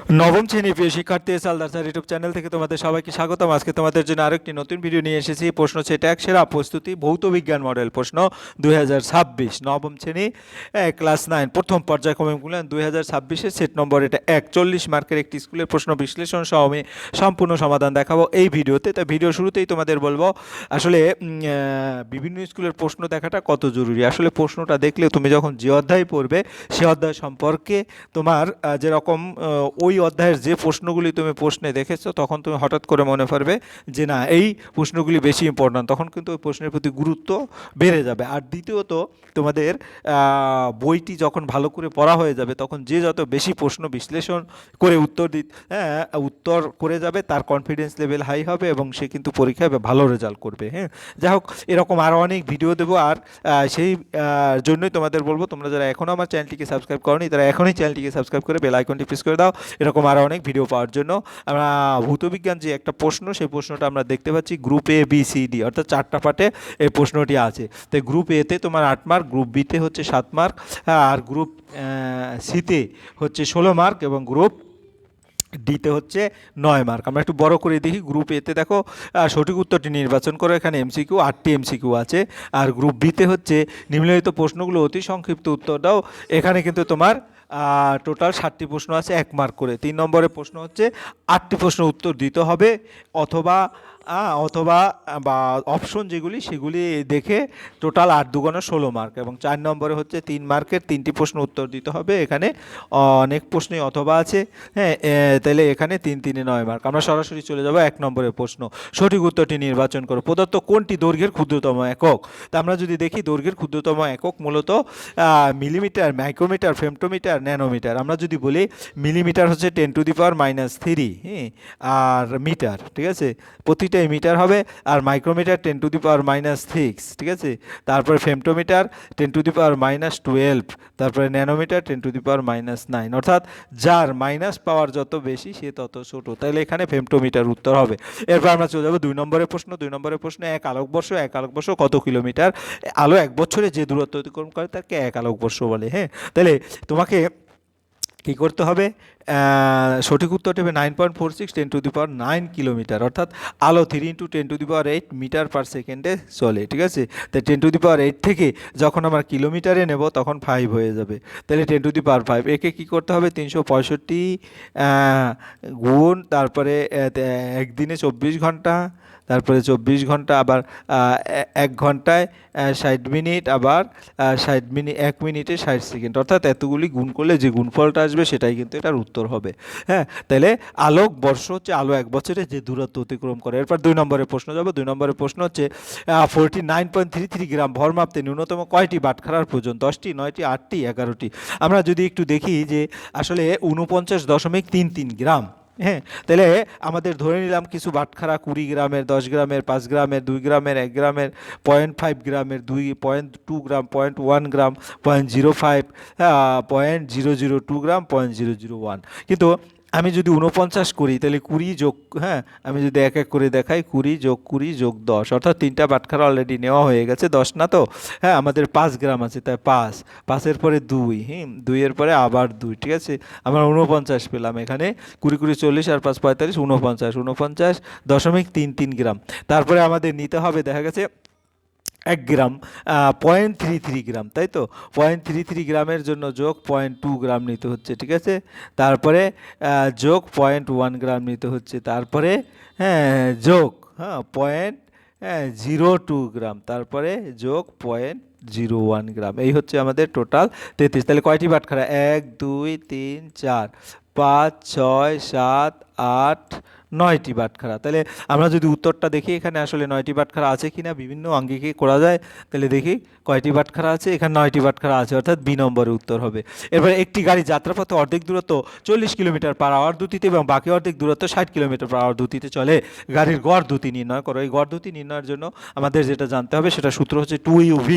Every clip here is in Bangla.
নবম শ্রেণীর প্রিয় শিক্ষার্থী সালদার স্যার ইউটিউব চ্যানেল থেকে তোমাদের সবাইকে স্বাগতম। আজকে তোমাদের জন্য আরেকটি নতুন ভিডিও নিয়ে এসেছি। প্রশ্ন হচ্ছে ট্যাগ সেরা প্রস্তুতি ভৌত বিজ্ঞান মডেল প্রশ্ন 2026 নবম শ্রেণী ক্লাস 9 প্রথম পর্যায়ক্রমিক মূল্যায়ন 2026-এর সেট নম্বর এটা 41 মার্কের একটি স্কুলের প্রশ্ন বিশ্লেষণ সহ আমি সম্পূর্ণ সমাধান দেখাবো এই ভিডিওতে। তাই ভিডিও শুরুতেই তোমাদের বলবো আসলে বিভিন্ন স্কুলের প্রশ্ন দেখাটা কত জরুরি। আসলে প্রশ্নটা দেখলে তুমি যখন যে অধ্যায় পড়বে সে অধ্যায় সম্পর্কে তোমার যেরকম ওই অধ্যায়ের যে প্রশ্নগুলি তুমি প্রশ্নে দেখেছো তখন তুমি হঠাৎ করে মনে পড়বে যে না এই প্রশ্নগুলি বেশি ইম্পর্ট্যান্ট, তখন কিন্তু ওই প্রশ্নের প্রতি গুরুত্ব বেড়ে যাবে। আর দ্বিতীয়ত তোমাদের বইটি যখন ভালো করে পড়া হয়ে যাবে তখন যে যত বেশি প্রশ্ন বিশ্লেষণ করে উত্তর করে যাবে তার কনফিডেন্স লেভেল হাই হবে এবং সে কিন্তু পরীক্ষায় ভালো রেজাল্ট করবে। হ্যাঁ, যাই হোক, এরকম আরও অনেক ভিডিও দেবো। আর সেই জন্যই তোমাদের বলবো তোমরা যারা এখনও আমার চ্যানেলটিকে সাবস্ক্রাইব করোনি তারা এখনই চ্যানেলটিকে সাবস্ক্রাইব করে বেল আইকনটি প্রেস করে দাও এরকম আরও অনেক ভিডিও পাওয়ার জন্য। আমরা ভৌতবিজ্ঞান যে একটা প্রশ্ন সেই প্রশ্নটা আমরা দেখতে পাচ্ছি group A B C D অর্থাৎ 4টা পার্টে এই প্রশ্নটি আছে। তো গ্রুপ এতে তোমার 8 মার্ক, গ্রুপ বিতে হচ্ছে 7 মার্ক, আর গ্রুপ সিতে হচ্ছে 16 মার্ক এবং গ্রুপ ডিতে হচ্ছে 9 মার্ক। আমরা একটু বড় করে দেখি। গ্রুপ এতে দেখো সঠিক উত্তরটি নির্বাচন করো, এখানে এমসিকিউ 8টি এমসিকিউ আছে। আর গ্রুপ বিতে হচ্ছে নিম্নলিখিত প্রশ্নগুলো অতি সংক্ষিপ্ত উত্তর দাও, এখানে কিন্তু তোমার টোটাল 60টি প্রশ্ন আছে 1 মার্ক করে। 3 নম্বরের প্রশ্ন হচ্ছে 8টি প্রশ্ন উত্তর দিতে হবে অথবা অথবা বা অপশন যেগুলি সেগুলি দেখে টোটাল 8 দুগুণে 16 মার্ক। এবং 4 নম্বরে হচ্ছে 3 মার্কের 3টি প্রশ্ন উত্তর দিতে হবে, এখানে অনেক প্রশ্নই অথবা আছে। হ্যাঁ, তাহলে এখানে 3 3-এ 9 মার্ক। আমরা সরাসরি চলে যাব 1 নম্বরের প্রশ্ন। সঠিক উত্তরটি নির্বাচন করো। প্রদত্ত কোনটি দৈর্ঘ্যের ক্ষুদ্রতম একক? তা আমরা যদি দেখি দৈর্ঘ্যের ক্ষুদ্রতম একক মূলত মিলিমিটার, মাইক্রোমিটার, ফেমটোমিটার, ন্যানোমিটার। আমরা যদি বলি মিলিমিটার হচ্ছে 10⁻³ হ্যাঁ, আর মিটার, ঠিক আছে, প্রতিটাই মিটার হবে। আর মাইক্রোমিটার 10⁻⁶, ঠিক আছে। তারপরে ফেমটোমিটার 10⁻12, তারপরে ন্যানোমিটার 10⁻⁹, অর্থাৎ যার মাইনাস পাওয়ার যত বেশি সে তত ছোট, তাহলে এখানে ফেমটোমিটার উত্তর হবে। এরপর আমরা চলে যাবো 2 নম্বরের প্রশ্ন। 2 নম্বরের প্রশ্ন এক আলোকবর্ষ কত কিলোমিটার? আলো 1 বছরে যে দূরত্ব অতিক্রম করে তাকে 1 আলোকবর্ষ বলে। হ্যাঁ, তাহলে তোমাকে কী করতে হবে? সঠিক উত্তরটি হবে 9.46 10⁹ কিলোমিটার, অর্থাৎ আলো 3 × 10⁸ মিটার পার সেকেন্ডে চলে, ঠিক আছে। তাই 10⁸ থেকে যখন আমরা কিলোমিটারে নেব তখন 5 হয়ে যাবে, তাহলে 10⁵ একে কী করতে হবে? 365 গুণ, তারপরে একদিনে 24 ঘন্টা, তারপরে 24 ঘন্টা, আবার 1 ঘন্টায় 60 মিনিট, আবার 60 মিনিট 1 মিনিটে 60 সেকেন্ড, অর্থাৎ এতগুলি গুণ করলে যে গুণফলটা আসবে সেটাই কিন্তু এটার উত্তর হবে। হ্যাঁ, তাহলে আলোক বর্ষ হচ্ছে আলো 1 বছরে যে দূরত্ব অতিক্রম করে। এরপর 2 নম্বরের প্রশ্ন যাব। 2 নম্বরের প্রশ্ন হচ্ছে 49.33 গ্রাম ভর মাপতে ন্যূনতম কয়টি বাটখারার প্রয়োজন? 10টি, 9টি, 8টি, 11টি? আমরা যদি একটু দেখি যে আসলে 49.33 গ্রাম। হ্যাঁ, তাহলে আমাদের ধরে নিলাম কিছু বাটখারা 20 গ্রামের, 10 গ্রামের, 5 গ্রামের, 2 গ্রামের, 1 গ্রামের, 0.5 গ্রামের, 2.2 গ্রাম, 0.1 গ্রাম, 0.05, 0.002 গ্রাম, 0.001। কিন্তু আমি যদি 49 করি তাহলে 20 যোগ, হ্যাঁ, আমি যদি এক এক করে দেখাই 20 যোগ 20 যোগ 10, অর্থাৎ 3টা বাটখারা অলরেডি নেওয়া হয়ে গেছে, 10 না তো। হ্যাঁ, আমাদের 5 গ্রাম আছে, তাই 5-এর পরে 2, 2-এর পরে আবার 2, ঠিক আছে। আমরা 49 পেলাম। এখানে 20 20 40 আর 5 45, 49.33 গ্রাম। তারপরে আমাদের নিতে হবে দেখা গেছে 1 গ্রাম, 0.33 গ্রাম, তাই তো। 0.33 গ্রামের জন্য যোগ 0.2 গ্রাম নিতে হচ্ছে, ঠিক আছে। তারপরে যোগ 0.1 গ্রাম নিতে হচ্ছে, তারপরে যোগ 0.02 গ্রাম, তারপরে যোগ 0.01 গ্রাম। এই হচ্ছে আমাদের টোটাল 33। তাহলে কয়টি বাটখারা? 1 2 3 4 5 6 7 8 9টি বাটখারা। তাহলে আমরা যদি উত্তরটা দেখি এখানে আসলে 9টি বাটখারা আছে কিনা, বিভিন্ন আঙ্গিকে করা যায়। তাহলে দেখি কয়টি বাটখারা আছে, এখানে 9টি বাটখারা আছে, অর্থাৎ বি নম্বরে উত্তর হবে। এরপরে একটি গাড়ি যাত্রাপথে অর্ধেক দূরত্ব 40 কিলোমিটার পার আওয়ার গতিতে এবং বাকি অর্ধেক দূরত্ব 60 কিলোমিটার পার আওয়ার গতিতে চলে। গাড়ির গড় দ্রুতি নির্ণয় করো। এই গড় দ্রুতি নির্ণয়ের জন্য আমাদের যেটা জানতে হবে সেটা সূত্র হচ্ছে 2uv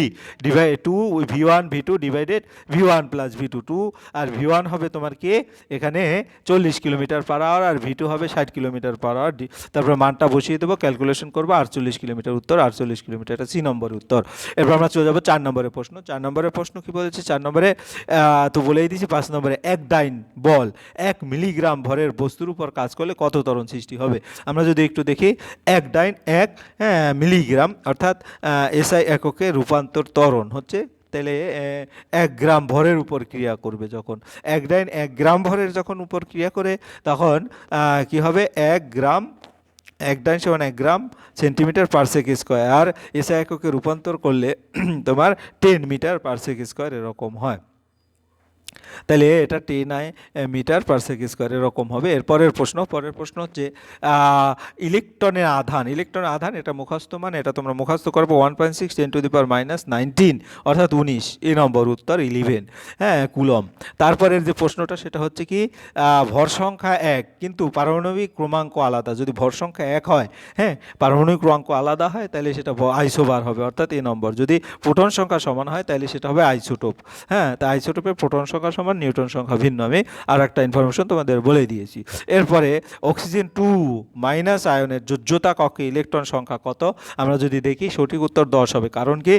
divide 2v1 v2 divided v1 plus v2। 2 আর v1 হবে তোমার কি এখানে 40 কিলোমিটার পার আওয়ার, আর v2 হবে 60 কিলোমিটার পার আওয়ার। তারপরে মানটা বসিয়ে দেবো, ক্যালকুলেশন করবো, 48 কিলোমিটার উত্তর, 48 কিলোমিটার, এটা সি নম্বর উত্তর। এরপর আমরা চলে যাবো যাবো 4 নম্বরের প্রশ্ন। 4 নম্বরের প্রশ্ন কি বলেছে? 4 নম্বরে তো বলেই দিয়েছি। 5 নম্বরে এক ডাইন বল 1 মিলিগ্রাম ভরের বস্তুর উপর কাজ করলে কত ত্বরণ সৃষ্টি হবে? আমরা যদি একটু দেখি, এক ডাইন 1 মিলিগ্রাম অর্থাৎ এসআই এককে রূপান্তর ত্বরণ হচ্ছে, তাহলে 1 গ্রাম ভরের উপর ক্রিয়া করবে যখন, এক ডাইন 1 গ্রাম ভরের যখন উপর ক্রিয়া করে, তখন কি হবে? 1 ডাইন সমান 1 gram centimetre per second square, আর এসআই এককে রূপান্তর করলে তোমার 10 মিটার পার সেকেন্ড স্কোয়ার এরকম হয়। তাহলে এটা 10 মিটার পার সেকেন্ড স্কোয়ার এরকম হবে। পরের প্রশ্ন হচ্ছে ইলেকট্রনের আধান, এটা মুখস্থ, মানে এটা তোমরা মুখস্থ করবো 1.6 10⁻⁻19 অর্থাৎ 19, এই নম্বর উত্তর 11, হ্যাঁ, কুলম। তারপরের যে প্রশ্নটা সেটা হচ্ছে কি, ভর সংখ্যা 1 কিন্তু পারমাণবিক ক্রমাঙ্ক আলাদা। যদি ভর সংখ্যা 1 হয়, হ্যাঁ, পারমাণবিক ক্রমাঙ্ক আলাদা হয়, তাহলে সেটা আইসোবার হবে, অর্থাৎ এই নম্বর। যদি প্রোটন সংখ্যা সমান হয়, তাহলে সেটা হবে আইসোটোপ, হ্যাঁ। তা আইসোটোপে প্রোটন সংখ্যা সমান, নিউটন সংখ্যা ভিন্ন। আমি আর একটা ইনফরমেশন তোমাদের বলে দিয়েছি। এরপরে অক্সিজেন 2 মাইনাস আয়নের যোজ্যতা কক্ষে ইলেকট্রন সংখ্যা কত? আমরা যদি দেখি, সঠিক উত্তর 10 হবে। কারণ কি,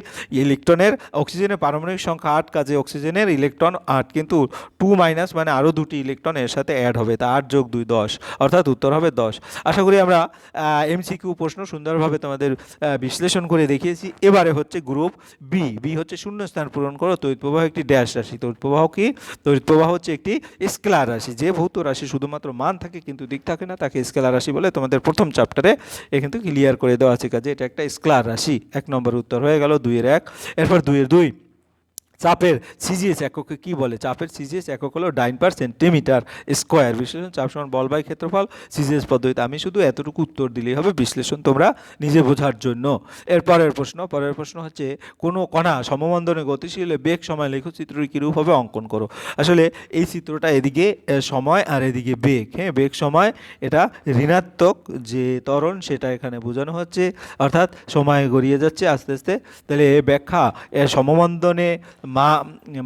অক্সিজেনের পারমাণবিক সংখ্যা 8, কাজে অক্সিজেনের ইলেকট্রন 8, কিন্তু 2 মাইনাস মানে আরও 2টি ইলেকট্রন এর সাথে অ্যাড হবে, তা 8 যোগ 2 10, অর্থাৎ উত্তর হবে 10। আশা করি আমরা এমসিকিউ প্রশ্ন সুন্দরভাবে তোমাদের বিশ্লেষণ করে দেখিয়েছি। এবারে হচ্ছে গ্রুপ বি হচ্ছে শূন্যস্থান পূরণ করো। তড়িৎ প্রবাহ একটি ড্যাশ রাশি। তড়িৎ প্রবাহ কি? তড়িৎ প্রবাহ হচ্ছে একটি স্কেলার রাশি। যে ভৌত রাশি শুধুমাত্র মান থাকে কিন্তু দিক থাকে না, তাকে স্কেলার রাশি বলে। তোমাদের প্রথম চ্যাপ্টারে কিন্তু ক্লিয়ার করে দেওয়া আছে, কাজে এটা একটা স্কেলার রাশি। 1 নম্বর উত্তর হয়ে গেল। 2-এর 1। এরপর 2-এর 2, চাপের সিজিএস এককে কি বলে? চাপের সিজিএস একক হলো ডাইন পার সেন্টিমিটার স্কোয়ার। বিশ্লেষণ চাপ সমান বল বাই ক্ষেত্রফল, সিজিএস পদ্ধতিতে। আমি শুধু এতটুকু উত্তর দিলেই হবে, বিশ্লেষণ তোমরা নিজে বোঝার জন্য। পরের প্রশ্ন হচ্ছে, কোনো কণা সমমন্দনে গতিশীল হলে বেগ সময় লেখচিত্রটি কীরূপভাবে অঙ্কন করো? আসলে এই চিত্রটা এদিকে সময় আর এদিকে বেগ, হ্যাঁ, বেগ সময়, এটা ঋণাত্মক যে ত্বরণ সেটা এখানে বোঝানো হচ্ছে, অর্থাৎ সময় গড়িয়ে যাচ্ছে আস্তে আস্তে। তাহলে ব্যাখ্যা, সমমন্দনে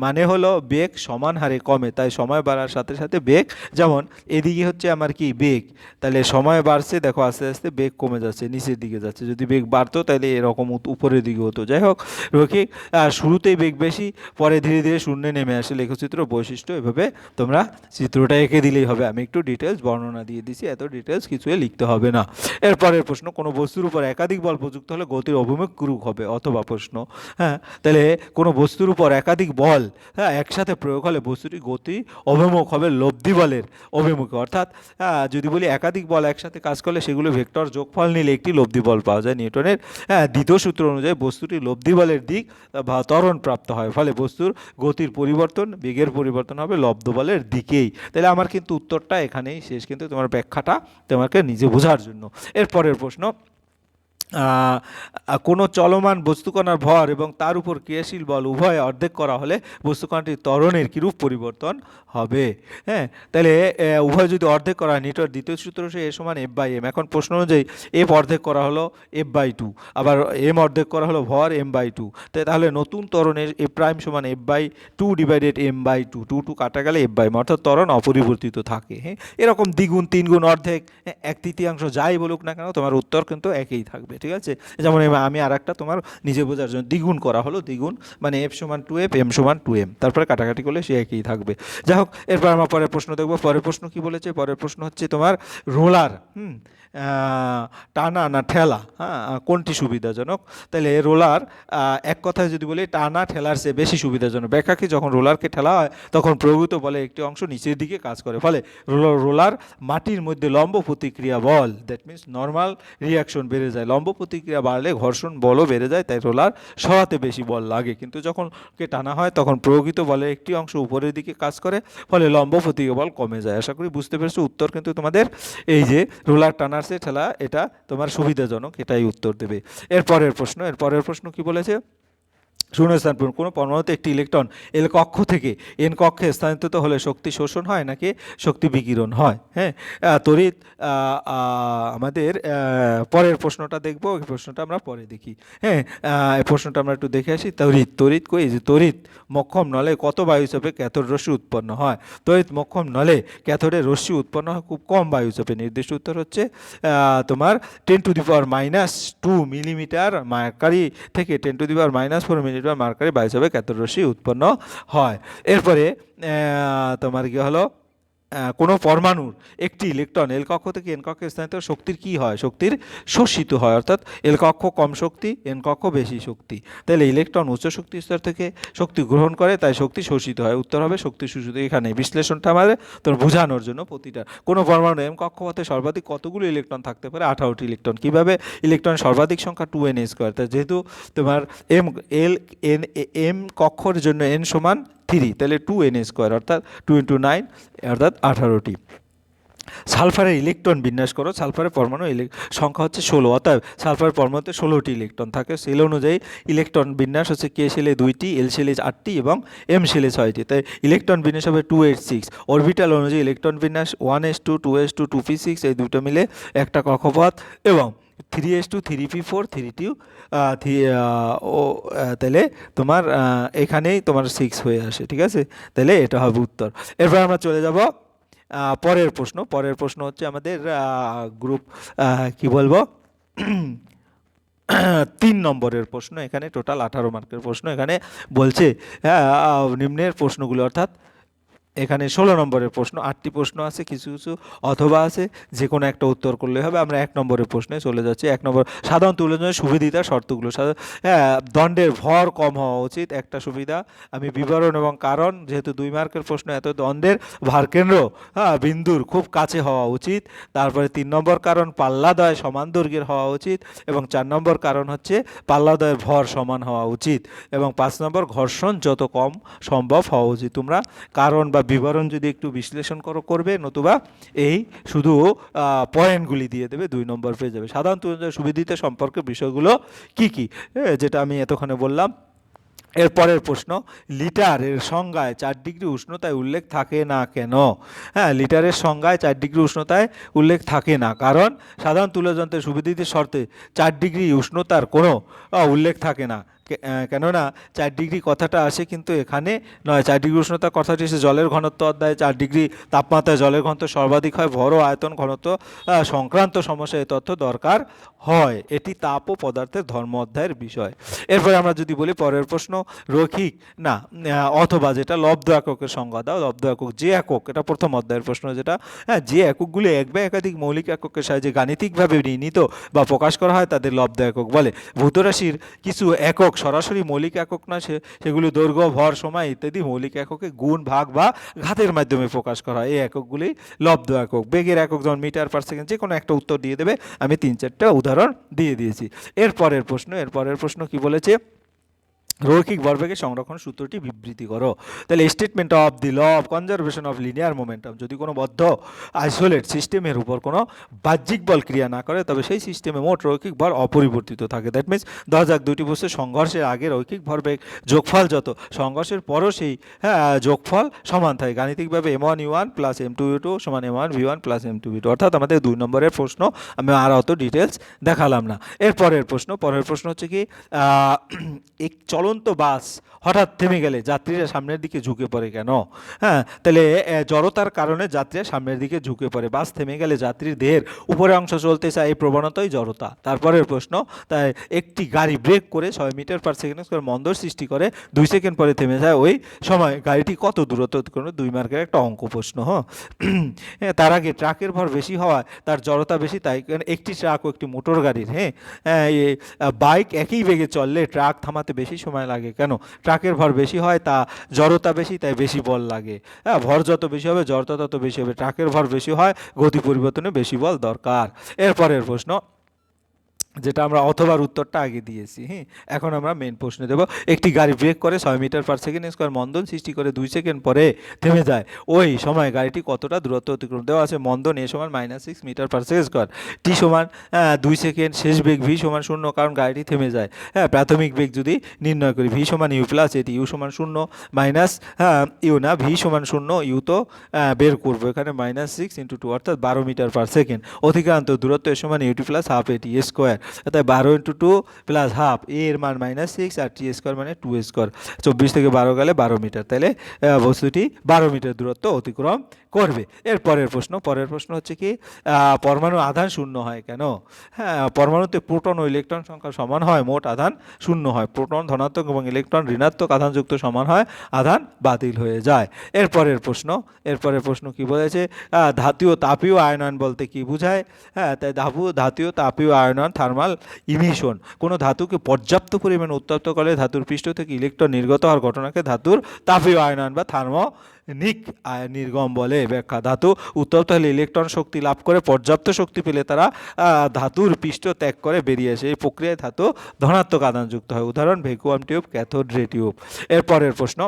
মানে হলো বেগ সমান হারে কমে, তাই সময় বাড়ার সাথে সাথে বেগ, যেমন এদিকে হচ্ছে আমার কি বেগ, তাহলে সময় বাড়ছে, দেখো আস্তে আস্তে বেগ কমে যাচ্ছে, নিচের দিকে যাচ্ছে। যদি বেগ বাড়তো তাহলে এরকম উপরের দিকে হতো। যাই হোক, রৈখিক শুরুতেই বেগ বেশি, পরে ধীরে ধীরে শূন্যে নেমে আসে। লেখচিত্র বৈশিষ্ট্য, এভাবে তোমরা চিত্রটা এঁকে দিলেই হবে। আমি একটু ডিটেলস বর্ণনা দিয়ে দিছি, এত ডিটেলস কিছুই লিখতে হবে না। এরপরের প্রশ্ন, কোনো বস্তুর উপর একাধিক বল প্রযুক্ত হলে গতির অভিমুখ ক্রুক হবে, অথবা প্রশ্ন, হ্যাঁ, তাহলে কোনো বস্তুর উপর একাধিক বল, হ্যাঁ, একসাথে প্রয়োগ হলে বস্তুটি গতি অভিমুখ হবে লব্ধি বলের অভিমুখে। অর্থাৎ যদি বলি একাধিক বল একসাথে কাজ করলে সেগুলো ভেক্টর যোগফল নিলে একটি লব্ধি বল পাওয়া যায়। নিউটনের দ্বিতীয় সূত্র অনুযায়ী বস্তুটি লব্ধি বলের দিক বা ত্বরণ প্রাপ্ত হয়, ফলে বস্তুর গতির পরিবর্তন, বেগের পরিবর্তন হবে লব্ধ বলের দিকেই। তাহলে আমার কিন্তু উত্তরটা এখানেই শেষ, কিন্তু তোমার ব্যাখ্যাটা তোমাকে নিজে বোঝার জন্য। এরপরের প্রশ্ন, কোনো চলমান বস্তুকণার ভর এবং তার উপর ক্রিয়াশীল বল উভয় অর্ধেক করা হলে বস্তুকণাটির ত্বরণের কিরূপ পরিবর্তন হবে? হ্যাঁ, তাহলে উভয় যদি অর্ধেক করা হয়, নিউটনের দ্বিতীয় সূত্র সে এ সমান F/m। এখন প্রশ্ন অনুযায়ী এফ অর্ধেক করা হলো F/2, আবার এম অর্ধেক করা হলো ভর M/2। তাহলে নতুন ত্বরণের এ প্রাইম সমান F/2 ডিভাইডেড M/2, 2 কাটা গেলে F/m, অর্থাৎ ত্বরণ অপরিবর্তিত থাকে। হ্যাঁ, এরকম দ্বিগুণ, তিনগুণ, অর্ধেক, 1/3 যাই বলুক না কেন, তোমার উত্তর কিন্তু একই থাকবে, ঠিক আছে? যেমন আমি আর একটা তোমার নিজে বোঝার জন্য, দ্বিগুণ করা হলো, দ্বিগুণ মানে F সমান 2F, M সমান 2M, তারপরে কাটাকাটি করলে সে একই থাকবে। যাই হোক, এরপর আমরা পরের প্রশ্ন দেখবো। পরের প্রশ্ন কি বলেছে? পরের প্রশ্ন হচ্ছে তোমার রোলার টানা না ঠেলা, হ্যাঁ, কোনটি সুবিধাজনক? তাহলে রোলার, এক কথায় যদি বলি, টানা ঠেলার চেয়ে বেশি সুবিধাজনক। ব্যাখ্যা কি? যখন রোলারকে ঠেলা হয় তখন প্রয়োগিত বলে একটি অংশ নিচের দিকে কাজ করে, ফলে রোলার মাটির মধ্যে লম্ব প্রতিক্রিয়া বল, দ্যাট মিনস নর্মাল রিয়াকশন বেড়ে যায়। লম্ব প্রতিক্রিয়া বাড়লে ঘর্ষণ বলও বেড়ে যায়, তাই রোলার সরাতে বেশি বল লাগে। কিন্তু যখন টানা হয় তখন প্রয়োগিত বলে একটি অংশ উপরের দিকে কাজ করে, ফলে লম্ব প্রতিক্রিয়া বল কমে যায়। আশা করি বুঝতে পেরেছো। উত্তর কিন্তু তোমাদের এই যে রোলার টানার চেয়ে ঠেলা, এটা তোমার সুবিধাজনক, এটাই উত্তর দেবে। এরপরের প্রশ্ন কি বলেছে? শূন্যস্থান পূরণ। কোনো পরমাণুতে একটি ইলেকট্রন এল কক্ষ থেকে এন কক্ষে স্থানান্তরিত হলে শক্তি শোষণ হয় নাকি শক্তি বিকিরণ হয়? হ্যাঁ, তড়িৎ, আমাদের পরের প্রশ্নটা দেখবো, এই প্রশ্নটা আমরা পরে দেখি। হ্যাঁ, এই প্রশ্নটা আমরা একটু দেখে আসি। তড়িৎ কই যে তড়িৎ মক্ষম নলে কত বায়ু চাপে ক্যাথোড রশ্মি উৎপন্ন হয়? তড়িৎ মক্ষম নলে ক্যাথোডের রশ্মি উৎপন্ন হয় খুব কম বায়ু চাপে। নির্দিষ্ট উত্তর হচ্ছে তোমার 10⁻⁻2 মিলিমিটার মার্কারি থেকে 10⁻⁻4 মিনিট বা মার্কারি বায়ুচাপে ক্যাথোড রশ্মি উৎপন্ন হয়। এরপরে তোমার কি হলো, কোনো পরমাণুর একটি ইলেকট্রন এল কক্ষ থেকে এন কক্ষে স্থানান্তর শক্তির কি হয়, শক্তির শোষিত হয়, অর্থাৎ এল কক্ষ কম শক্তি, এন কক্ষ বেশি শক্তি। তাহলে ইলেকট্রন উচ্চ শক্তি স্তর থেকে শক্তি গ্রহণ করে, তাই শক্তি শোষিত হয়। উত্তর হবে শক্তি শোষিত। এখানে বিশ্লেষণটা আমাদের তোর বোঝানোর জন্য প্রতিটা কোনো পরমাণু এম কক্ষপথে সর্বাধিক কতগুলো ইলেকট্রন থাকতে পারে, 18টি ইলেকট্রন। কীভাবে, ইলেকট্রন সর্বাধিক সংখ্যা 2n², তাই যেহেতু তোমার এম কক্ষর জন্য n সমান 3, তাহলে 2n², অর্থাৎ 2 × 9 অর্থাৎ 18টি। সালফারের ইলেকট্রন বিন্যাস করো। সালফারের পরমাণু সংখ্যা হচ্ছে 16, অর্থাৎ সালফারের পরমাণুতে 16টি ইলেকট্রন থাকে। সেল অনুযায়ী ইলেকট্রন বিন্যাস হচ্ছে কে শেলে 2টি, এল শেলে 8টি এবং এম শেলে 6টি, তাই ইলেকট্রন বিন্যাস হবে 286। অরবিটাল অনুযায়ী ইলেকট্রন বিন্যাস 1s2, 2s2, 2p6, এই দুটো মিলে একটা কক্ষপথ, এবং 3s2, 3p4, 3t তাহলে তোমার এখানেই তোমার 6 হয়ে আসে, ঠিক আছে। তাহলে এটা হবে উত্তর। এরপর আমরা চলে যাব পরের প্রশ্ন। পরের প্রশ্ন হচ্ছে আমাদের গ্রুপ কি বলবো 3 নম্বরের প্রশ্ন। এখানে টোটাল 18 মার্কের প্রশ্ন। এখানে বলছে নিম্নের প্রশ্নগুলো, অর্থাৎ এখানে 16 নম্বরের প্রশ্ন, 8টি প্রশ্ন আছে, কিছু কিছু অথবা আছে, যে কোনো একটা উত্তর করলে হবে। আমরা 1 নম্বরের প্রশ্নে চলে যাচ্ছি। 1 নম্বর, সাধারণ তুলনায় সুবিদিতা শর্তগুলো। দণ্ডের ভর কম হওয়া উচিত, একটা সুবিধা। আমি বিবরণ এবং কারণ, যেহেতু 2 মার্কের প্রশ্ন, এত দণ্ডের ভারকেন্দ্র বিন্দুর খুব কাছে হওয়া উচিত। তারপরে 3 নম্বর কারণ, পাল্লাদ্বয় সমান দৈর্ঘ্যের হওয়া উচিত। এবং 4 নম্বর কারণ হচ্ছে পাল্লাদ্বয়ের ভর সমান হওয়া উচিত। এবং 5 নম্বর, ঘর্ষণ যত কম সম্ভব হওয়া উচিত। তোমরা কারণ বা বিবরণ যদি একটু বিশ্লেষণ করবে, নতুবা এই শুধু পয়েন্টগুলি দিয়ে দেবে, 2 নম্বর পেয়ে যাবে। সাধারণ তুলনায় সুবিদিতা সম্পর্কে বিষয়গুলো কি কি, যেটা আমি এতক্ষণে বললাম। এরপরের প্রশ্ন, লিটারের সংজ্ঞায় 4 ডিগ্রি উষ্ণতায় উল্লেখ থাকে না কেন? লিটারের সংজ্ঞায় 4 ডিগ্রি উষ্ণতায় উল্লেখ থাকে না, কারণ সাধারণ তুলযন্ত্রের সুবিদিতের শর্তে 4 ডিগ্রি উষ্ণতার কোনো উল্লেখ থাকে না। কেননা 4 ডিগ্রি কথাটা আসে কিন্তু এখানে নয়। 4 ডিগ্রি উষ্ণতার কথাটি এসে জলের ঘনত্ব অধ্যায়ে। 4 ডিগ্রি তাপমাত্রায় জলের ঘনত্ব সর্বাধিক হয়, ভর ও আয়তন ঘনত্ব সংক্রান্ত সমস্যায় এই তথ্য দরকার হয়। এটি তাপ ও পদার্থের ধর্ম অধ্যায়ের বিষয়। এরপরে আমরা যদি বলি পরের প্রশ্ন, রৈখিক না অথবা যেটা লব্ধ এককের সংজ্ঞা দাও। লব্ধ একক, যে একক, এটা প্রথম অধ্যায়ের প্রশ্ন, যেটা যে এককগুলি এক বা একাধিক মৌলিক এককের সাহায্যে গাণিতিকভাবে নির্ণীত বা প্রকাশ করা হয় তাদের লব্ধ একক বলে। ভূতরাশির কিছু একক সরাসরি মৌলিক একক নয়, সেগুলি দৈর্ঘ্য, ভর, সময় ইত্যাদি মৌলিক এককে গুণ, ভাগ বা ঘাতের মাধ্যমে প্রকাশ করা হয়। এই এককগুলি লব্ধ একক। বেগের একক যেমন মিটার পার সেকেন্ড, যে কোনো একটা উত্তর দিয়ে দেবে। আমি 3-4টা উদাহরণ দিয়ে দিয়েছি। এরপরের প্রশ্ন কি বলেছে, রৈখিক ভরবেগের সংরক্ষণ সূত্রটি বিবৃতি করো। তাহলে statement of the law of conservation of linear momentum, যদি কোনো বদ্ধ আইসোলেট সিস্টেমের উপর কোনো বাহ্যিক বল ক্রিয়া না করে তবে সেই সিস্টেমে মোট রৈখিক ভর অপরিবর্তিত থাকে। দ্যাট মিনস ধরা যাক দুইটি বস্তুর সংঘর্ষের আগে রৈখিক ভরবেগ যোগফল যত, সংঘর্ষের পরও সেই যোগফল সমান থাকে। গাণিতিকভাবে m1u1 প্লাস m2u2 সমান m1v1 প্লাস m2v2, অর্থাৎ আমাদের 2 নম্বরের প্রশ্ন। আমি আর অত ডিটেলস দেখালাম না। পরের প্রশ্ন হচ্ছে কি, এক চলন্ত বাস হঠাৎ থেমে গেলে যাত্রীরা সামনের দিকে ঝুঁকে পড়ে কেন? তাহলে জড়তার কারণে যাত্রীরা সামনের দিকে ঝুঁকে পড়ে। বাস থেমে গেলে যাত্রীর দেহের উপরের অংশ চলতে চায়, এই প্রবণতাই জড়তা। তারপরের প্রশ্ন, তাই একটি গাড়ি ব্রেক করে 6 মিটার পার সেকেন্ড মন্দর সৃষ্টি করে 2 সেকেন্ড পরে থেমে যায়, ওই সময় গাড়িটি কত দূরত্ব অতিক্রমে? 2 মার্কের একটা অঙ্ক প্রশ্ন। তার আগে ট্রাকের ভর বেশি হওয়ায় তার জড়তা বেশি, তাই একটি ট্রাক ও একটি মোটর গাড়ির বাইক একই বেগে চললে ট্রাক থামাতে বেশি সময় লাগে কেন? ট্রাকের ভর বেশি হয়, তা জড়তা বেশি, তাই বেশি বল লাগে। ভর যত বেশি হবে জড়তা তত বেশি হবে। ট্রাকের ভর বেশি হয়, গতি পরিবর্তনে বেশি বল দরকার। এরপরের প্রশ্ন, যেটা আমরা অথবার উত্তরটা আগে দিয়েছি। এখন আমরা মেন প্রশ্নে দেব। একটি গাড়ি ব্রেক করে 6 মিটার পার সেকেন্ড স্কোয়ার মন্দন সৃষ্টি করে 2 সেকেন্ড পরে থেমে যায়, ওই সময় গাড়িটি কতটা দূরত্ব অতিক্রম? দেওয়া আছে মন্দন এ সমান -6 মিটার পার সেকেন্ড স্কোয়ার, টি সমান 2 সেকেন্ড, শেষ বেগ ভি সমান 0, কারণ গাড়িটি থেমে যায়। প্রাথমিক বেগ যদি নির্ণয় করি, ভি সমান ইউ প্লাস এটি, ইউ সমান 0 মাইনাস ইউ না, ভি সমান 0, ইউ তো বের করবো এখানে -6 × 2 অর্থাৎ 12 মিটার পার সেকেন্ড। অতিক্রান্ত দূরত্ব এ সমান ইউটি প্লাস হাফ এটি স্কোয়ার। অর্থাৎ 12 × 2 প্লাস হাফ, এ এর মান -6 আর টি স্কোয়ার মানে 2 স্কোয়ার, 24 থেকে 12 গেলে 12 মিটার, তাহলে বস্তুটি 12 মিটার দূরত্ব অতিক্রম করবে। এর পরের প্রশ্ন হচ্ছে কি পরমাণু আধান শূন্য হয় কেন? হ্যাঁ, পরমাণুতে প্রোটন ও ইলেকট্রন সংখ্যা সমান হয়, মোট আধান শূন্য হয়। প্রোটন ধনাত্মক এবং ইলেকট্রন ঋণাত্মক আধানযুক্ত সমান হয়, আধান বাতিল হয়ে যায়। এর পরের প্রশ্ন কি বলেছে? ধাতু ও তাপীয় আয়নন বলতে কি বোঝায়? হ্যাঁ, তাই ধাতু ও তাপীয় আয়নন থার্মাল ইমিশন। কোনো ধাতুকে পর্যাপ্ত পরিমাণ উত্তপ্ত করলে ধাতুর পৃষ্ঠ থেকে ইলেকট্রন নির্গত হওয়ার ঘটনাকে ধাতুর তাপীয় আয়নন বা থার্মোনিক নির্গম বলে। ব্যাখ্যা: ধাতু উত্তপ্ত হলে ইলেকট্রন শক্তি লাভ করে, পর্যাপ্ত শক্তি পেলে তারা ধাতুর পৃষ্ঠ ত্যাগ করে বেরিয়ে আসে। এই প্রক্রিয়ায় ধাতু ধনাত্মক আধানযুক্ত হয়। উদাহরণ: vacuum tube, cathode ray tube. এর পরের প্রশ্ন: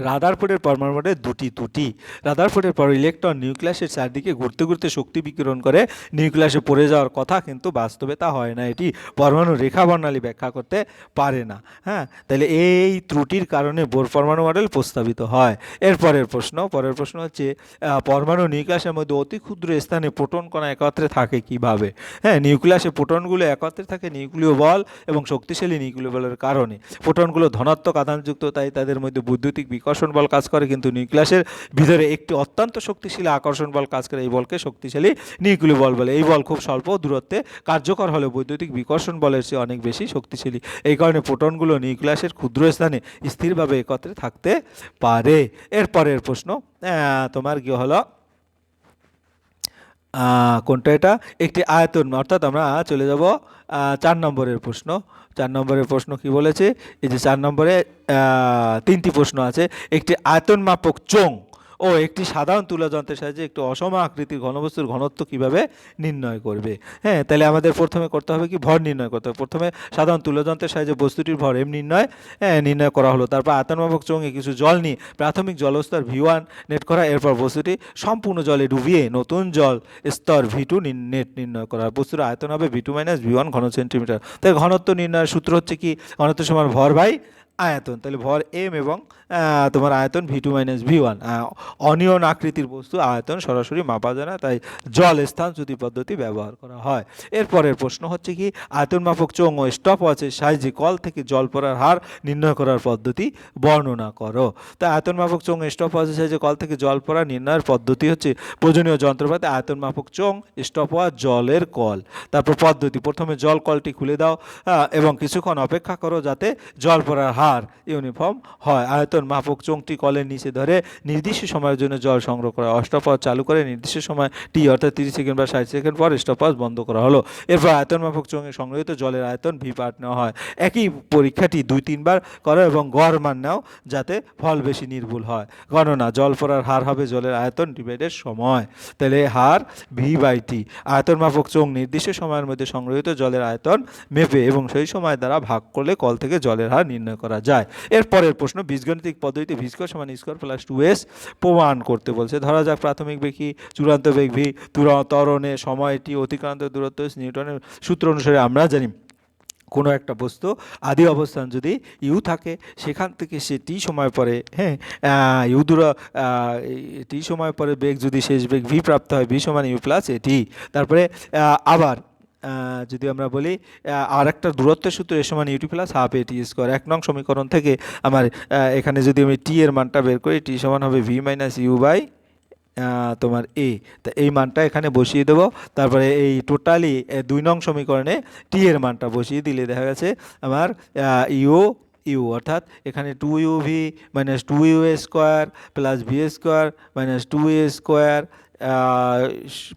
রাদারফোর্ডের পরমাণু মডেল দুটি ত্রুটি। রাদারফোর্ডের পর ইলেকট্রন নিউক্লিয়াসের চারদিকে ঘুরতে ঘুরতে শক্তি বিকিরণ করে নিউক্লিয়াসে পড়ে যাওয়ার কথা, কিন্তু বাস্তবে তা হয় না। এটি পরমাণু রেখা বর্ণালী ব্যাখ্যা করতে পারে না। হ্যাঁ, তাহলে এই ত্রুটির কারণে বোর পরমাণু মডেল প্রস্তাবিত হয়। এর পরের প্রশ্ন হচ্ছে পরমাণু নিউক্লিয়াসের মধ্যে অতি ক্ষুদ্র স্থানে প্রোটন কণা একত্রে থাকে কিভাবে? হ্যাঁ, নিউক্লিয়াসে প্রোটনগুলো একত্রে থাকে নিউক্লিয় বল এবং শক্তিশালী নিউক্লিয় বলের কারণে। প্রোটনগুলো ধনাত্মক আধানযুক্ত, তাই তাদের মধ্যে বৈদ্যুতিক বিকর্ষণ বল কাজ করে, কিন্তু নিউক্লিয়াসের ভিতরে একটি অত্যন্ত শক্তিশালী আকর্ষণ বল কাজ করে। এই বলকে শক্তিশালী নিউক্লিয় বল বলে। এই বল খুব স্বল্প দূরত্বে কার্যকর হলে বৈদ্যুতিক বিকর্ষণ বলের চেয়ে অনেক বেশি শক্তিশালী। এই কারণে প্রোটনগুলো নিউক্লিয়াসের ক্ষুদ্র স্থানে স্থিরভাবে একত্রে থাকতে পারে। এর পরের প্রশ্ন তোমার কি হলো কোনটা? এটা একটি আয়তন, অর্থাৎ আমরা চলে যাব 4 নম্বরের প্রশ্ন। 4 নম্বরের প্রশ্ন কি বলেছে? এই যে 4 নম্বরে 3টি প্রশ্ন আছে। একটি আয়তন মাপক চোঙ ও একটি সাধারণ তুলা যন্ত্রের সাহায্যে একটি অসম আকৃতির ঘনবস্তুর ঘনত্ব কিভাবে নির্ণয় করবে? হ্যাঁ, তাহলে আমাদের প্রথমে করতে হবে কি? ভর নির্ণয় করতে হবে। প্রথমে সাধারণ তুলা যন্ত্রের সাহায্যে বস্তুটির ভর নির্ণয় করা হলো। তারপর আয়তন মাপক চোঙে কিছু জল নিয়ে প্রাথমিক জলস্তর V1 নেট করা। এরপর বস্তুটি সম্পূর্ণ জলে ডুবিয়ে নতুন জল স্তর V2 নেট নির্ণয় করা। বস্তুর আয়তন হবে V2 - V1 ঘন সেন্টিমিটার। তাই ঘনত্ব নির্ণয়ের সূত্র হচ্ছে কি? ঘনত্ব সমান ভর বাই আয়তন। তাহলে ভর m এবং তোমার আয়তন V2 - V1। অনিয়ন আকৃতির বস্তু আয়তন সরাসরি মাপা যায় না, তাই জল স্থান চ্যুতি পদ্ধতি ব্যবহার করা হয়। এরপরের প্রশ্ন হচ্ছে কি? আয়তন মাপক চোঙ ও স্টপ ওয়াচের সাহায্যে কল থেকে জল পড়ার হার নির্ণয় করার পদ্ধতি বর্ণনা করো। তাই আয়তন মাপক চোঙ ও স্টপ ওয়াচের সাহায্যে কল থেকে জল পড়া নির্ণয়ের পদ্ধতি হচ্ছে: প্রয়োজনীয় যন্ত্রপাতি আয়তন মাপক চোঙ, স্টপ ওয়াচ, জলের কল। তারপর পদ্ধতি: প্রথমে জল কলটি খুলে দাও এবং কিছুক্ষণ অপেক্ষা করো যাতে জল পড়ার হার ইউনিফর্ম হয়। আয়তন মাপক চোঙটি কলের নিচে ধরে নির্দিষ্ট সময়ের জন্য জল সংগ্রহ করা। স্টপওয়াচ চালু করে নির্দিষ্ট সময় টি অর্থাৎ 30 সেকেন্ড বা 60 সেকেন্ড পর স্টপওয়াচ বন্ধ করা হলো। এরপর আয়তন মাপক চোঙে সংগৃহীত জলের আয়তন ভি পার্ট নেওয়া হয়। একই পরীক্ষাটি 2-3 বার করো এবং গড় মান নাও যাতে ফল বেশি নির্ভুল হয়। গণনা: জল পড়ার হার হবে জলের আয়তন ডিভাইডেড সময়। তাহলে হার V/T। আয়তন মাপক চোঙ নির্দিষ্ট সময়ের মধ্যে সংগৃহীত জলের আয়তন মেপে এবং সেই সময় দ্বারা ভাগ করলে কল থেকে জলের হার নির্ণয় করা যায়। এরপরের প্রশ্ন: বীজগণিতিক পদ্ধতিতে ভি স্কয়ার সমান ই স্কয়ার প্লাস 2s প্রমাণ করতে বলছে। ধরা যাক প্রাথমিক বেগ কি, চূড়ান্ত বেগ ভি, ত্বরণে সময় টি, অতিক্রান্ত দূরত্ব। নিউটনের সূত্র অনুসারে আমরা জানি কোনো একটা বস্তু আদি অবস্থান যদি ইউ থাকে, সেখান থেকে সে টি সময় পরে ইউ টি সময় পরে বেগ যদি শেষ বেগ ভি প্রাপ্ত হয়, ভি সমান ইউ প্লাস এ টি। তারপরে আবার যদি আমরা বলি আর একটা দূরত্বের সূত্র এ সমান ইউটি প্লাস হাফ এ টি স্কোয়ার। 1 নং সমীকরণ থেকে আমার এখানে যদি আমি টি এর মানটা বের করি, টি সমান হবে ভি মাইনাস ইউ বাই তোমার এ। তা এই মানটা এখানে বসিয়ে দেবো। তারপরে এই টোটালি 2 নং সমীকরণে টি এর মানটা বসিয়ে দিলে দেখা গেছে আমার ইউ অর্থাৎ এখানে 2uv minus 2u square plus v square minus 2a square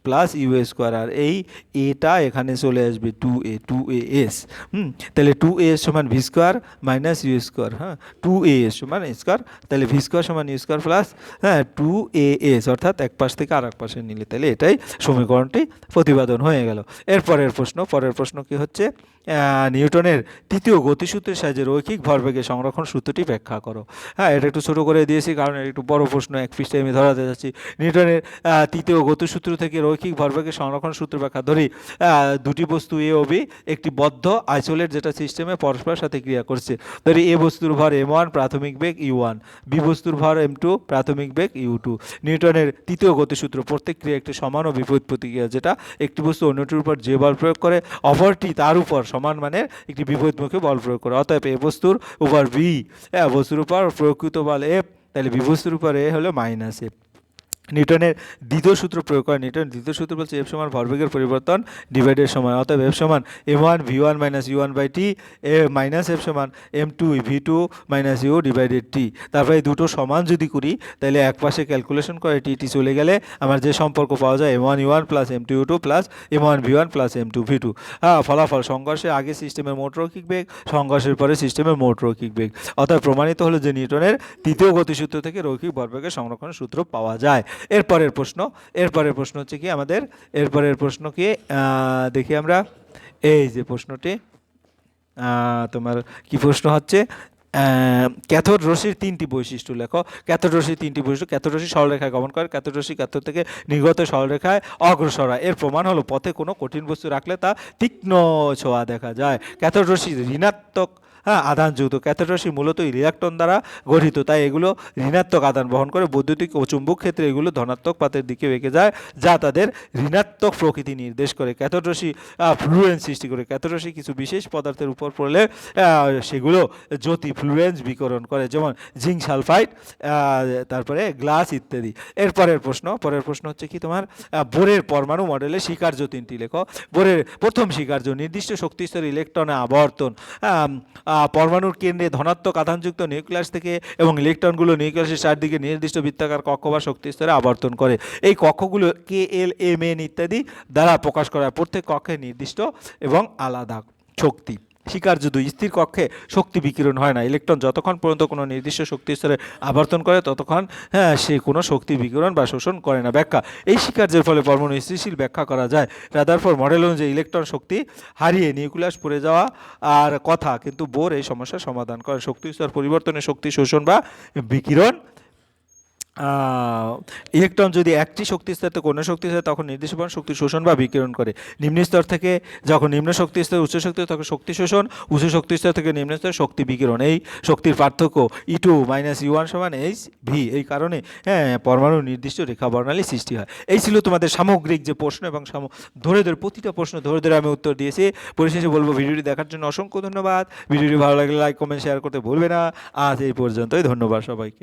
plus u square, আর এই এটা এখানে চলে আসবে 2a তাহলে 2a সমান v square minus u square. হ্যাঁ, 2a সমান স্কোয়ার, তাহলে ভি স্কোয়ার সমান ইউ স্কোয়ার প্লাস 2as, অর্থাৎ এক পাশ থেকে আর এক পাশে নিলে তাহলে এটাই সমীকরণটি প্রতিপাদন হয়ে গেল। পরের প্রশ্ন কি হচ্ছে? নিউটনের তৃতীয় গতিসূত্রের সাহায্যে রৈখিক ভরবেগের সংরক্ষণ সূত্রটি ব্যাখ্যা করো। হ্যাঁ, এটা একটু ছোটো করে দিয়েছি কারণ একটু বড় প্রশ্ন, এক পৃষ্ঠায় আমি ধরাতে যাচ্ছি। নিউটনের তৃতীয় গতিসূত্র থেকে রৈখিক ভরবেগের সংরক্ষণ সূত্র ব্যাখ্যা। ধরি দুটি বস্তু এ ও বি একটি বদ্ধ আইসোলেট যেটা সিস্টেমে পরস্পরের সাথে ক্রিয়া করছে। ধরি এ বস্তুর ভর m1 প্রাথমিক বেগ u1, বি বস্তুর ভর m2 প্রাথমিক বেগ u2। নিউটনের তৃতীয় গতিসূত্র প্রত্যেক ক্রিয়া একটি সমান ও বিপরীত প্রতিক্রিয়া, যেটা একটি বস্তু অন্যটির উপর যে বল প্রয়োগ করে অপরটি তার উপর সমান মানের একটি বিপরীতমুখী বল প্রয়োগ করে। অতএব এ বস্তুর উপর বি বস্তুর উপর প্রয়োগকৃত বল এফ, তাহলে বি বস্তুর উপর এ হলো মাইনাস এফ। নিউটনের দ্বিতীয় সূত্র প্রয়োগ করে। নিউটনের দ্বিতীয় সূত্র বলছে এফ সমান ভরবেগের পরিবর্তন ডিভাইডের সময়। অতএব এফ সমান m1 v1 minus u1 by T, এ মাইনাস এফ সমান m2 v2 minus U divided টি। তারপরে এই দুটো সমান যদি করি তাহলে এক পাশে ক্যালকুলেশন করে টি চলে গেলে আমার যে সম্পর্ক পাওয়া যায় m1 u1 plus m2 u2 plus m1 v1 plus m2 v2। ফলাফল সংঘর্ষের আগে সিস্টেমের মোট রৈখিক বেগ, সংঘর্ষের পরে সিস্টেমের মোট রৈখিক বেগ। অতএব প্রমাণিত হলো যে নিউটনের তৃতীয় গতিসূত্র থেকে রৈখিক ভরবেগের সংরক্ষণ সূত্র পাওয়া যায়। এরপরের প্রশ্ন হচ্ছে কি আমাদের, এরপরের প্রশ্ন কি দেখি আমরা। এই যে প্রশ্নটি তোমার কি প্রশ্ন হচ্ছে, ক্যাথোড রশ্মির তিনটি বৈশিষ্ট্য লেখো। ক্যাথোড রশ্মির তিনটি বৈশিষ্ট্য: ক্যাথোড রশ্মি সরলরেখায় গমন করে, ক্যাথোড রশ্মি ক্যাথোড থেকে নির্গত সরলরেখায় অগ্রসর হয়। এর প্রমাণ হলো পথে কোনো কঠিন বস্তু রাখলে তা তীক্ষ্ণ ছোঁয়া দেখা যায়। ক্যাথোড রশ্মি ঋণাত্মক আধানযুক্ত। ক্যাথোড রশ্মি মূলত ইলেকট্রন দ্বারা গঠিত, তাই এগুলো ঋণাত্মক আধান বহন করে। বৈদ্যুতিক ও চুম্বক ক্ষেত্রে এগুলো ধনাত্মক পাতের দিকে বেঁকে যায়, যা তাদের ঋণাত্মক প্রকৃতি নির্দেশ করে। ক্যাথোড রশ্মি ফ্লুরেন্স সৃষ্টি করে। ক্যাথোড রশ্মি কিছু বিশেষ পদার্থের উপর পড়লে সেগুলো জ্যোতি ফ্লুরেন্স বিকিরণ করে, যেমন জিঙ্ক সালফাইড, তারপরে গ্লাস ইত্যাদি। পরের প্রশ্ন হচ্ছে কি তোমার, বোরের পরমাণু মডেলে স্বীকার্য তিনটি লেখো। বোরের প্রথম স্বীকার্য: নির্দিষ্ট শক্তিস্তর ইলেকট্রনে আবর্তন। পরমাণুর কেন্দ্রে ধনাত্মক আধানযুক্ত নিউক্লিয়াস থেকে এবং ইলেকট্রনগুলো নিউক্লিয়াসের চারদিকে নির্দিষ্ট বৃত্তাকার কক্ষ বা শক্তিস্তরে আবর্তন করে। এই কক্ষগুলো কে এল এম এন ইত্যাদি দ্বারা প্রকাশ করা হয়। প্রত্যেক কক্ষে নির্দিষ্ট এবং আলাদা শক্তি। স্বীকার্য দুই: স্থির কক্ষে শক্তি বিকিরণ হয় না। ইলেকট্রন যতক্ষণ পর্যন্ত কোনো নির্দিষ্ট শক্তি স্তরে আবর্তন করে ততক্ষণ সে কোনো শক্তি বিকিরণ বা শোষণ করে না। ব্যাখ্যা: এই স্বীকার্যের ফলে পরমাণু স্থিতিশীল ব্যাখ্যা করা যায়। রাদারফোর্ড মডেল অনুযায়ী ইলেকট্রন শক্তি হারিয়ে নিউক্লিয়াস পড়ে যাওয়া আর কথা, কিন্তু বোর এই সমস্যার সমাধান করে। শক্তি স্তর পরিবর্তনে শক্তি শোষণ বা বিকিরণ। ইলেকট্রন যদি একটি শক্তি স্তর থেকে অন্য শক্তি স্তরে তখন নির্দিষ্ট পরিমাণ শক্তি শোষণ বা বিকিরণ করে। নিম্ন স্তর থেকে যখন নিম্ন শক্তি স্তর উচ্চ শক্তি তখন শক্তি শোষণ, উচ্চ শক্তি স্তর থেকে নিম্ন স্তরে শক্তি বিকিরণ। এই শক্তির পার্থক্য E2 মাইনাস U1 সমান Hv। এই কারণে পরমাণুর নির্দিষ্ট রেখা বর্ণালী সৃষ্টি হয়। এই ছিল তোমাদের সামগ্রিক যে প্রশ্ন, এবং ধরে প্রতিটা প্রশ্ন ধরে আমি উত্তর দিয়েছি। পরিশেষে বলবো ভিডিওটি দেখার জন্য অসংখ্য ধন্যবাদ। ভিডিওটি ভালো লাগলে লাইক কমেন্ট শেয়ার করতে ভুলবে না। আজ এই পর্যন্তই, ধন্যবাদ সবাইকে।